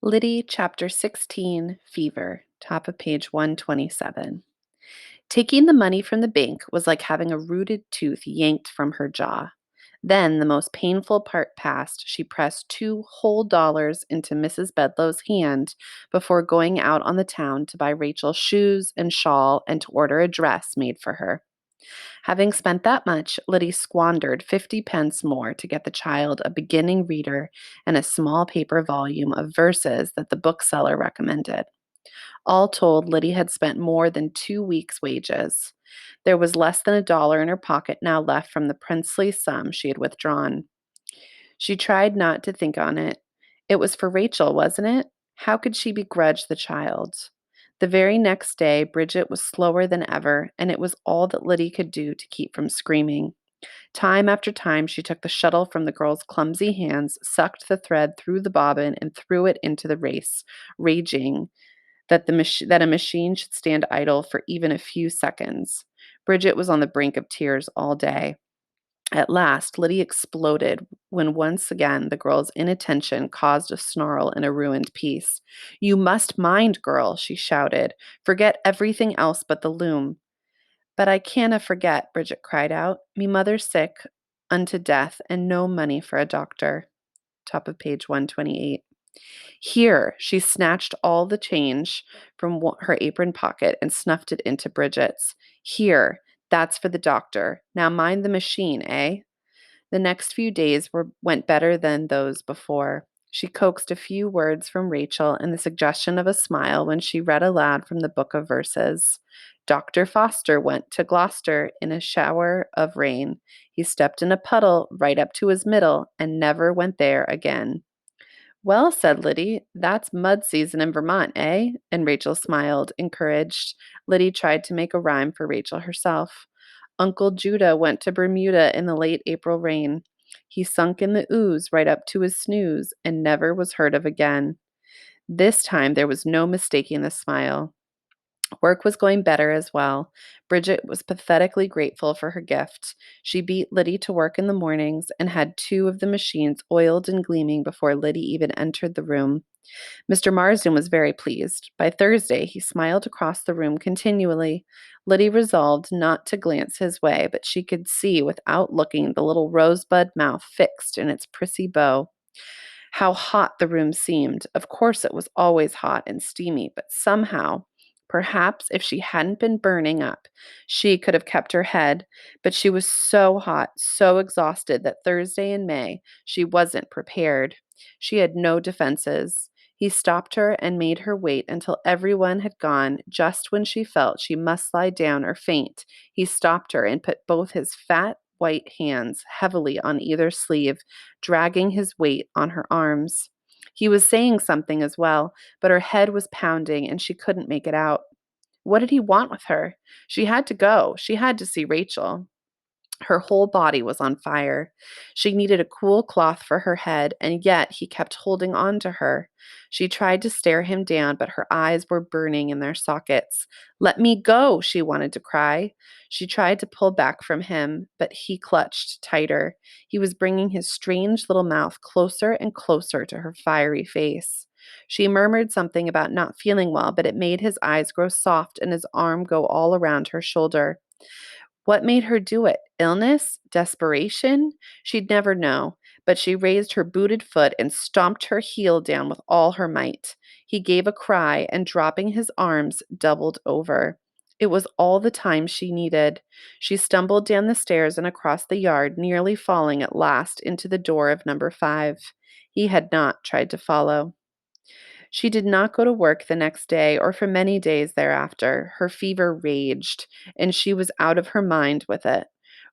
Lyddie, Chapter 16, Fever, top of page 127. Taking the money from the bank was like having a rooted tooth yanked from her jaw. Then the most painful part passed. She pressed $2 whole into Mrs. Bedloe's hand before going out on the town to buy Rachel shoes and shawl and to order a dress made for her. Having spent that much, Lyddie squandered 50 pence more to get the child a beginning reader and a small paper volume of verses that the bookseller recommended. All told, Lyddie had spent more than 2 weeks' wages. There was less than $1 in her pocket now left from the princely sum she had withdrawn. She tried not to think on it. It was for Rachel, wasn't it? How could she begrudge the child? The very next day, Bridget was slower than ever, and it was all that Lyddie could do to keep from screaming. Time after time, she took the shuttle from the girl's clumsy hands, sucked the thread through the bobbin, and threw it into the race, raging that a machine should stand idle for even a few seconds. Bridget was on the brink of tears all day. At last, Lyddie exploded when once again the girl's inattention caused a snarl and a ruined peace. "You must mind, girl," she shouted. "Forget everything else but the loom." "But I canna forget," Bridget cried out. "Me mother's sick unto death, and no money for a doctor." Top of page 128. Here, she snatched all the change from her apron pocket and snuffed it into Bridget's. "Here, that's for the doctor. Now mind the machine, eh?" The next few days went better than those before. She coaxed a few words from Rachel and the suggestion of a smile when she read aloud from the book of verses. Dr. Foster went to Gloucester in a shower of rain. He stepped in a puddle right up to his middle and never went there again. "Well," said Lyddie, "that's mud season in Vermont, eh?" And Rachel smiled, encouraged. Lyddie tried to make a rhyme for Rachel herself. "Uncle Judah went to Bermuda in the late April rain. He sunk in the ooze right up to his snooze and never was heard of again." This time there was no mistaking the smile. Work was going better as well. Bridget was pathetically grateful for her gift. She beat Lyddie to work in the mornings and had 2 of the machines oiled and gleaming before Lyddie even entered the room. Mr. Marsden was very pleased. By Thursday, he smiled across the room continually. Lyddie resolved not to glance his way, but she could see without looking the little rosebud mouth fixed in its prissy bow. How hot the room seemed. Of course, it was always hot and steamy, but somehow, perhaps if she hadn't been burning up, she could have kept her head. But she was so hot, so exhausted that Thursday in May, she wasn't prepared. She had no defenses. He stopped her and made her wait until everyone had gone. Just when she felt she must lie down or faint, he stopped her and put both his fat, white hands heavily on either sleeve, dragging his weight on her arms. He was saying something as well, but her head was pounding and she couldn't make it out. What did he want with her? She had to go. She had to see Rachel. Her whole body was on fire. She needed a cool cloth for her head, and yet he kept holding on to her. She tried to stare him down, but her eyes were burning in their sockets. "Let me go," she wanted to cry. She tried to pull back from him, but he clutched tighter. He was bringing his strange little mouth closer and closer to her fiery face. She murmured something about not feeling well, but it made his eyes grow soft and his arm go all around her shoulder. What made her do it? Illness? Desperation? She'd never know, but she raised her booted foot and stomped her heel down with all her might. He gave a cry and, dropping his arms, doubled over. It was all the time she needed. She stumbled down the stairs and across the yard, nearly falling at last into the door of number 5. He had not tried to follow. She did not go to work the next day or for many days thereafter. Her fever raged, and she was out of her mind with it.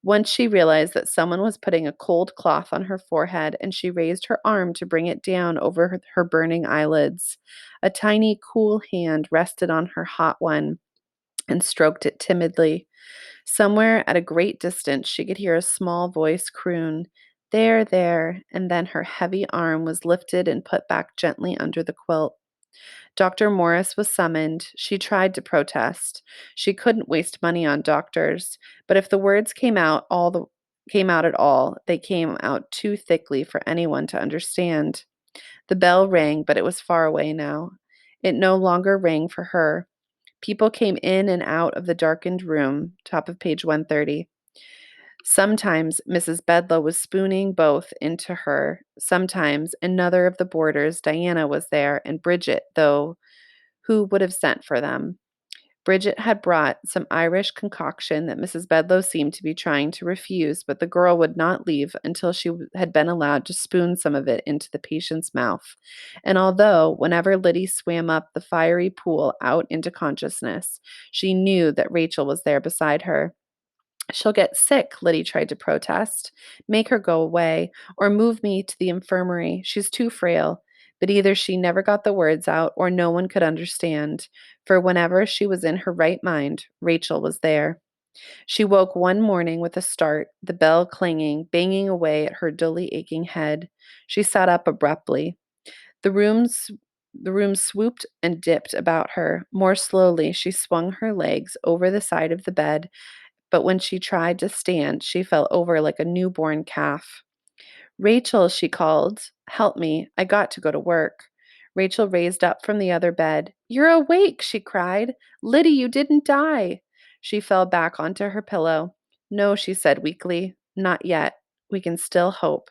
Once she realized that someone was putting a cold cloth on her forehead, and she raised her arm to bring it down over her burning eyelids. A tiny, cool hand rested on her hot one and stroked it timidly. Somewhere at a great distance, she could hear a small voice croon, "There, there," and then her heavy arm was lifted and put back gently under the quilt. Dr. Morris was summoned. She tried to protest. She couldn't waste money on doctors, but if the words came out at all, they came out too thickly for anyone to understand. The bell rang, but it was far away now. It no longer rang for her. People came in and out of the darkened room, top of page 130. Sometimes Mrs. Bedloe was spooning both into her. Sometimes another of the boarders, Diana, was there, and Bridget, though who would have sent for them? Bridget had brought some Irish concoction that Mrs. Bedloe seemed to be trying to refuse, but the girl would not leave until she had been allowed to spoon some of it into the patient's mouth. And although, whenever Lyddie swam up the fiery pool out into consciousness, she knew that Rachel was there beside her. "She'll get sick," Lyddie tried to protest. "Make her go away, or move me to the infirmary. She's too frail." But either she never got the words out, or no one could understand, for whenever she was in her right mind, Rachel was there. She woke one morning with a start, the bell clanging, banging away at her dully aching head. She sat up abruptly. The rooms the room swooped and dipped about her. More slowly, she swung her legs over the side of the bed, but when she tried to stand, she fell over like a newborn calf. "Rachel," she called, "help me. I got to go to work." Rachel raised up from the other bed. "You're awake," she cried. "Lyddie, you didn't die." She fell back onto her pillow. "No," she said weakly, "not yet. We can still hope."